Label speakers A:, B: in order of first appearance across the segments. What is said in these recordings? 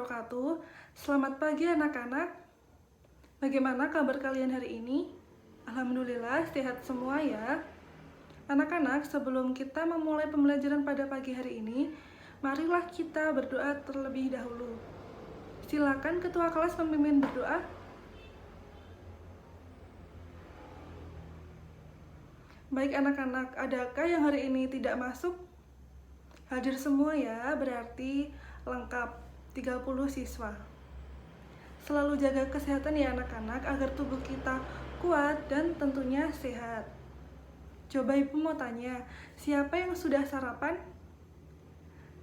A: wabarakatuh. Selamat pagi anak-anak. Bagaimana kabar kalian hari ini? Alhamdulillah sehat semua ya. Anak-anak, sebelum kita memulai pembelajaran pada pagi hari ini, marilah kita berdoa terlebih dahulu. Silakan ketua kelas memimpin berdoa. Baik anak-anak, adakah yang hari ini tidak masuk? Hadir semua ya, berarti lengkap 30 siswa. Selalu jaga kesehatan ya anak-anak agar tubuh kita kuat dan tentunya sehat. Coba ibu mau tanya, siapa yang sudah sarapan?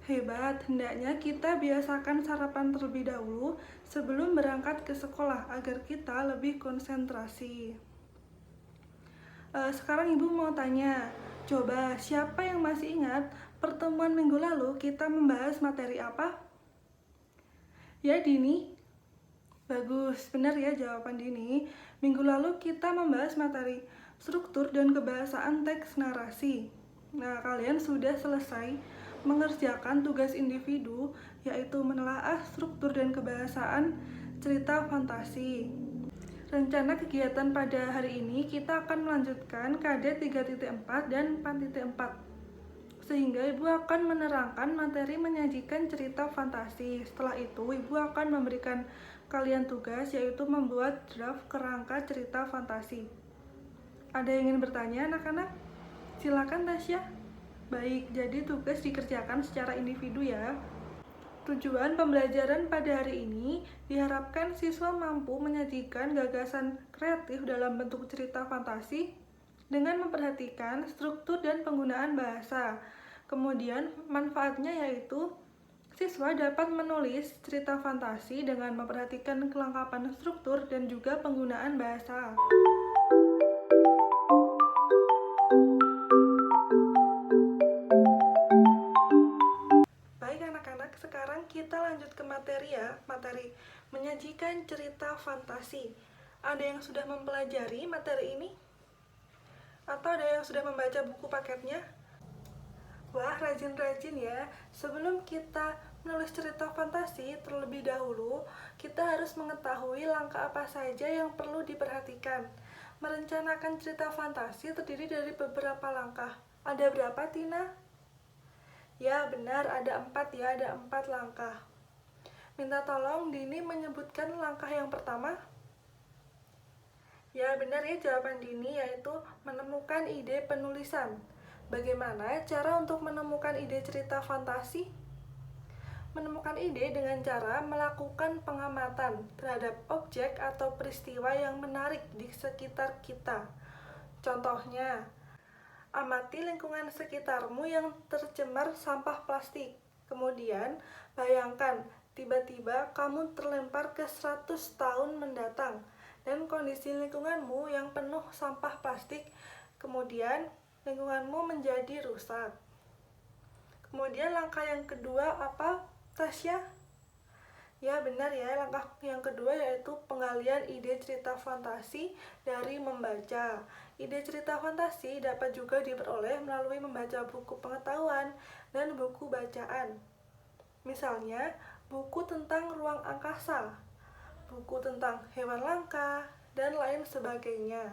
A: Hebat, hendaknya kita biasakan sarapan terlebih dahulu sebelum berangkat ke sekolah agar kita lebih konsentrasi. Sekarang ibu mau tanya, coba siapa yang masih ingat pertemuan minggu lalu kita membahas materi apa? Ya Dini? Bagus, benar ya jawaban Dini. Minggu lalu kita membahas materi struktur dan kebahasaan teks narasi. Nah, kalian sudah selesai mengerjakan tugas individu, yaitu menelaah struktur dan kebahasaan cerita fantasi. Rencana kegiatan pada hari ini kita akan melanjutkan KD 3.4 dan 4.4. Sehingga ibu akan menerangkan materi menyajikan cerita fantasi. Setelah itu, ibu akan memberikan kalian tugas yaitu membuat draft kerangka cerita fantasi. Ada yang ingin bertanya anak-anak? Silakan Tasya. Baik, jadi tugas dikerjakan secara individu ya. Tujuan pembelajaran pada hari ini diharapkan siswa mampu menyajikan gagasan kreatif dalam bentuk cerita fantasi dengan memperhatikan struktur dan penggunaan bahasa. Kemudian manfaatnya yaitu siswa dapat menulis cerita fantasi dengan memperhatikan kelengkapan struktur dan juga penggunaan bahasa. Baik anak-anak, sekarang kita lanjut ke materi ya, materi menyajikan cerita fantasi. Ada yang sudah mempelajari materi ini? Atau ada yang sudah membaca buku paketnya? Wah, rajin-rajin ya. Sebelum kita menulis cerita fantasi, terlebih dahulu kita harus mengetahui langkah apa saja yang perlu diperhatikan. Merencanakan cerita fantasi terdiri dari beberapa langkah. Ada berapa, Tina? Ya, benar, ada 4 ya, ada 4 langkah. Minta tolong Dini menyebutkan langkah yang pertama. Ya, benar ya jawaban Dini, yaitu menemukan ide penulisan. Bagaimana cara untuk menemukan ide cerita fantasi? Menemukan ide dengan cara melakukan pengamatan terhadap objek atau peristiwa yang menarik di sekitar kita. Contohnya, amati lingkungan sekitarmu yang tercemar sampah plastik. Kemudian, bayangkan tiba-tiba kamu terlempar ke 100 tahun mendatang dan kondisi lingkunganmu yang penuh sampah plastik. Kemudian, lingkunganmu menjadi rusak. Kemudian langkah yang kedua apa, Tasya? Ya benar ya, langkah yang kedua yaitu penggalian ide cerita fantasi dari membaca. Ide cerita fantasi dapat juga diperoleh melalui membaca buku pengetahuan dan buku bacaan. Misalnya, buku tentang ruang angkasa, buku tentang hewan langka, dan lain sebagainya.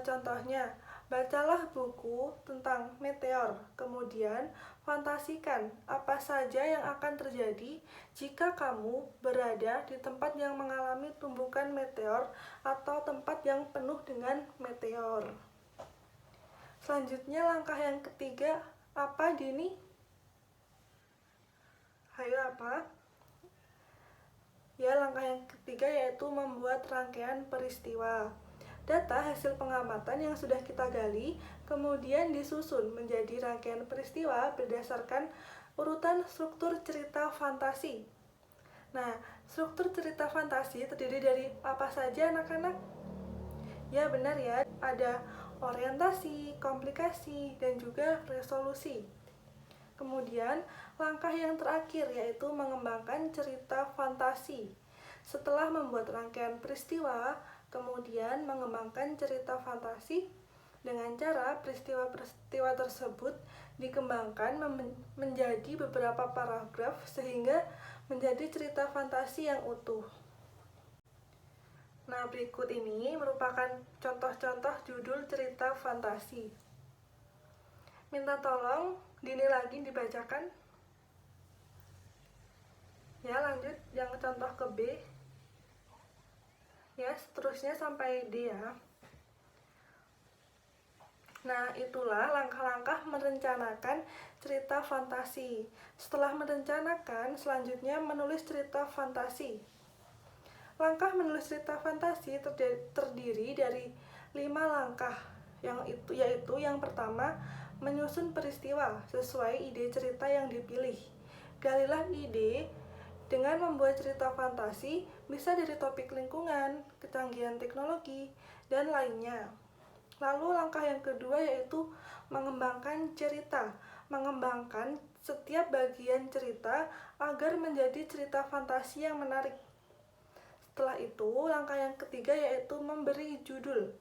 A: Contohnya, bacalah buku tentang meteor, kemudian fantasikan apa saja yang akan terjadi jika kamu berada di tempat yang mengalami tumbukan meteor atau tempat yang penuh dengan meteor. Selanjutnya langkah yang ketiga, apa Dini? Hayo apa? Ya, langkah yang ketiga yaitu membuat rangkaian peristiwa. Data hasil pengamatan yang sudah kita gali kemudian disusun menjadi rangkaian peristiwa berdasarkan urutan struktur cerita fantasi. Nah, struktur cerita fantasi terdiri dari apa saja anak-anak? Ya benar ya, ada orientasi, komplikasi, dan juga resolusi. Kemudian, langkah yang terakhir yaitu mengembangkan cerita fantasi. Setelah membuat rangkaian peristiwa, kemudian mengembangkan cerita fantasi, Dengan cara peristiwa-peristiwa tersebut dikembangkan menjadi beberapa paragraf sehingga menjadi cerita fantasi yang utuh. Nah, berikut ini merupakan contoh-contoh judul cerita fantasi. Minta tolong Dini lagi dibacakan. Ya, lanjut yang contoh ke B. Ya, seterusnya sampai D ya. Nah, itulah langkah-langkah merencanakan cerita fantasi. Setelah merencanakan, selanjutnya menulis cerita fantasi. Langkah menulis cerita fantasi terdiri dari 5 langkah, yaitu yang pertama, menyusun peristiwa sesuai ide cerita yang dipilih. Galilah ide dengan membuat cerita fantasi, bisa dari topik lingkungan, kecanggihan teknologi, dan lainnya. Lalu langkah yang kedua yaitu mengembangkan cerita, mengembangkan setiap bagian cerita agar menjadi cerita fantasi yang menarik. Setelah itu, langkah yang ketiga yaitu memberi judul.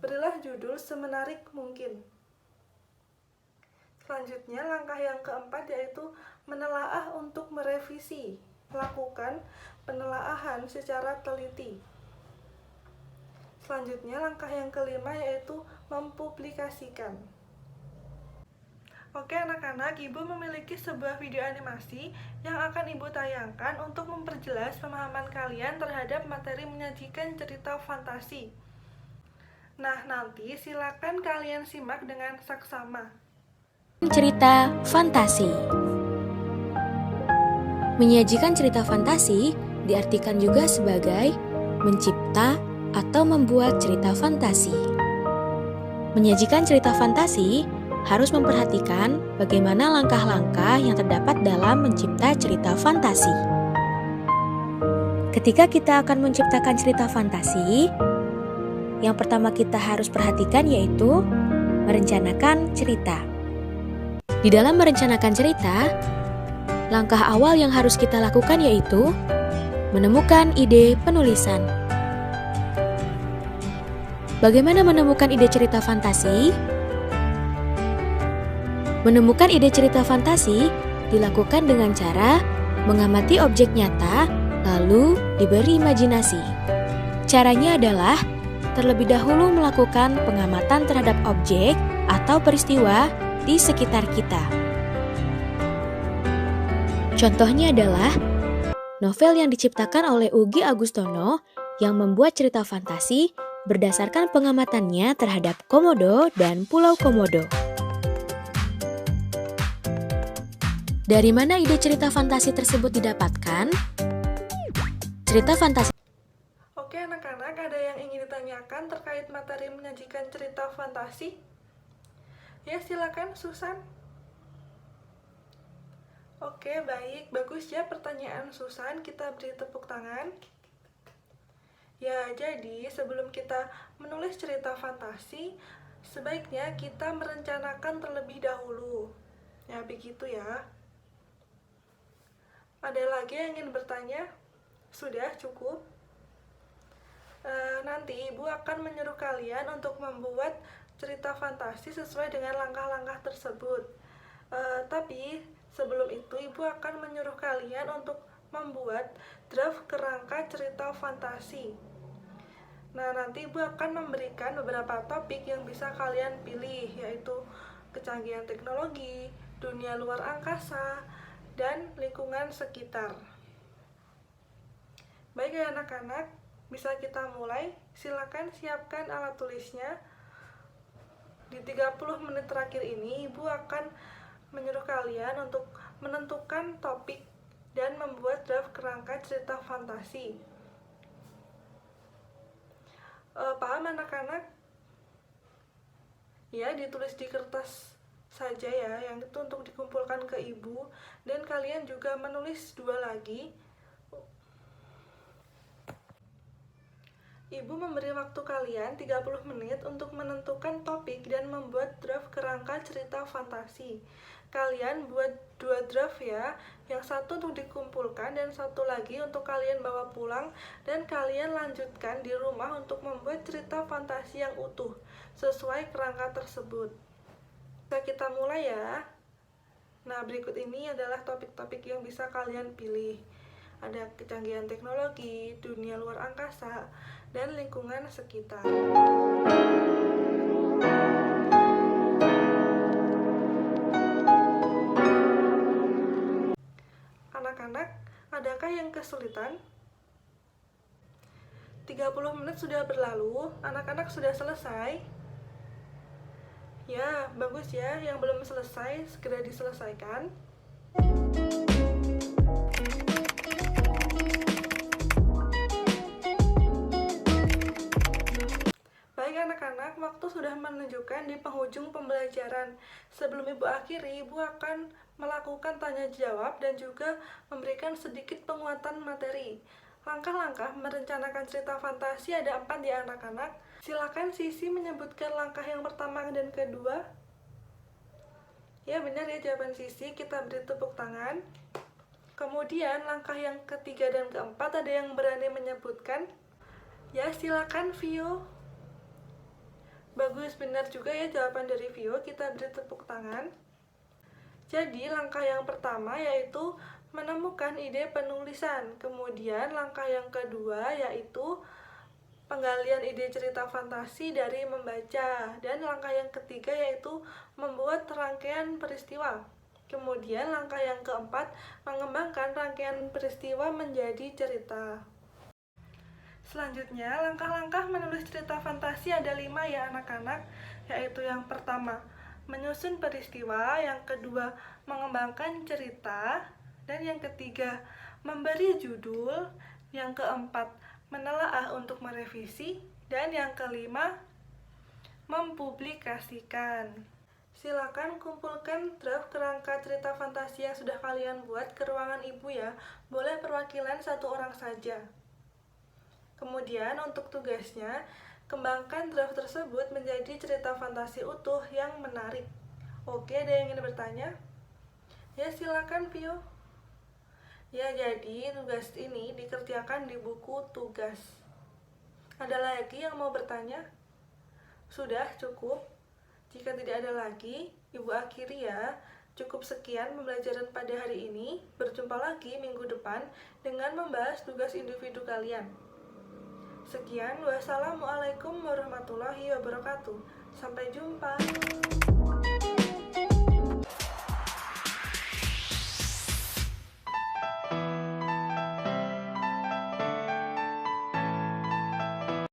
A: Berilah judul semenarik mungkin. Selanjutnya, langkah yang keempat yaitu menelaah untuk merevisi. Lakukan penelaahan secara teliti. Selanjutnya, langkah yang kelima yaitu mempublikasikan. Oke anak-anak, Ibu memiliki sebuah video animasi yang akan Ibu tayangkan untuk memperjelas pemahaman kalian terhadap materi menyajikan cerita fantasi. Nah, nanti silakan kalian simak dengan saksama.
B: Cerita fantasi. Menyajikan cerita fantasi diartikan juga sebagai mencipta atau membuat cerita fantasi. Menyajikan cerita fantasi harus memperhatikan bagaimana langkah-langkah yang terdapat dalam mencipta cerita fantasi. Ketika kita akan menciptakan cerita fantasi, yang pertama kita harus perhatikan yaitu merencanakan cerita. Di dalam merencanakan cerita, langkah awal yang harus kita lakukan yaitu menemukan ide penulisan. Bagaimana menemukan ide cerita fantasi? Menemukan ide cerita fantasi dilakukan dengan cara mengamati objek nyata, lalu diberi imajinasi. Caranya adalah terlebih dahulu melakukan pengamatan terhadap objek atau peristiwa di sekitar kita. Contohnya adalah novel yang diciptakan oleh Ugi Agustono yang membuat cerita fantasi berdasarkan pengamatannya terhadap Komodo dan Pulau Komodo. Dari mana ide cerita fantasi tersebut didapatkan? Cerita fantasi.
A: Oke anak-anak, ada yang ingin ditanyakan terkait materi menyajikan cerita fantasi? Ya, silakan Susan. Oke, baik. Bagus ya pertanyaan Susan. Kita beri tepuk tangan. Ya, jadi sebelum kita menulis cerita fantasi, sebaiknya kita merencanakan terlebih dahulu. Ya, begitu ya. Ada lagi yang ingin bertanya? Sudah cukup? Nanti Ibu akan menyuruh kalian untuk membuat cerita fantasi sesuai dengan langkah-langkah tersebut. Tapi sebelum itu Ibu akan menyuruh kalian untuk membuat draft kerangka cerita fantasi. Nah, nanti Ibu akan memberikan beberapa topik yang bisa kalian pilih, yaitu kecanggihan teknologi, dunia luar angkasa, dan lingkungan sekitar. Baik ya anak-anak, bisa kita mulai. Silakan siapkan alat tulisnya. Di 30 menit terakhir ini, Ibu akan menyuruh kalian untuk menentukan topik dan membuat draft kerangka cerita fantasi. Paham anak-anak? Ya, ditulis di kertas saja ya, yang itu untuk dikumpulkan ke Ibu, dan kalian juga menulis 2 lagi. Ibu memberi waktu kalian 30 menit untuk menentukan topik dan membuat draft kerangka cerita fantasi. Kalian buat 2 draft ya, yang satu untuk dikumpulkan dan satu lagi untuk kalian bawa pulang dan kalian lanjutkan di rumah untuk membuat cerita fantasi yang utuh. sesuai kerangka tersebut. Kita mulai ya. Nah, berikut ini adalah topik-topik yang bisa kalian pilih. Ada kecanggihan teknologi, dunia luar angkasa, dan lingkungan sekitar. Anak-anak, adakah yang kesulitan? 30 menit sudah berlalu, anak-anak sudah selesai? Ya, bagus ya. Yang belum selesai, segera diselesaikan. Baik anak-anak, waktu sudah menunjukkan di penghujung pembelajaran. Sebelum Ibu akhiri, Ibu akan melakukan tanya jawab dan juga memberikan sedikit penguatan materi. Langkah-langkah merencanakan cerita fantasi ada 4 ya anak-anak. Silakan Sisi menyebutkan langkah yang pertama dan kedua. Ya benar ya jawaban Sisi, kita beri tepuk tangan. Kemudian langkah yang ketiga dan keempat ada yang berani menyebutkan? Ya silakan Vio. Bagus, benar juga ya jawaban dari Vio, kita beri tepuk tangan. Jadi langkah yang pertama yaitu menemukan ide penulisan. Kemudian langkah yang kedua yaitu penggalian ide cerita fantasi dari membaca. Dan langkah yang ketiga yaitu membuat rangkaian peristiwa. Kemudian langkah yang keempat mengembangkan rangkaian peristiwa menjadi cerita. Selanjutnya, langkah-langkah menulis cerita fantasi ada 5 ya anak-anak, yaitu yang pertama menyusun peristiwa, yang kedua mengembangkan cerita, dan yang ketiga memberi judul, yang keempat menelaah untuk merevisi, dan yang kelima mempublikasikan. Silakan kumpulkan draft kerangka cerita fantasi yang sudah kalian buat ke ruangan Ibu ya. Boleh perwakilan 1 orang saja. Kemudian untuk tugasnya, kembangkan draft tersebut menjadi cerita fantasi utuh yang menarik. Oke, ada yang ingin bertanya? Ya, silakan Vio. Ya, jadi tugas ini dikerjakan di buku tugas. Ada lagi yang mau bertanya? Sudah cukup? Jika tidak ada lagi, Ibu akhiri ya. Cukup sekian pembelajaran pada hari ini. Berjumpa lagi minggu depan dengan membahas tugas individu kalian. Sekian, wassalamualaikum warahmatullahi wabarakatuh. Sampai jumpa.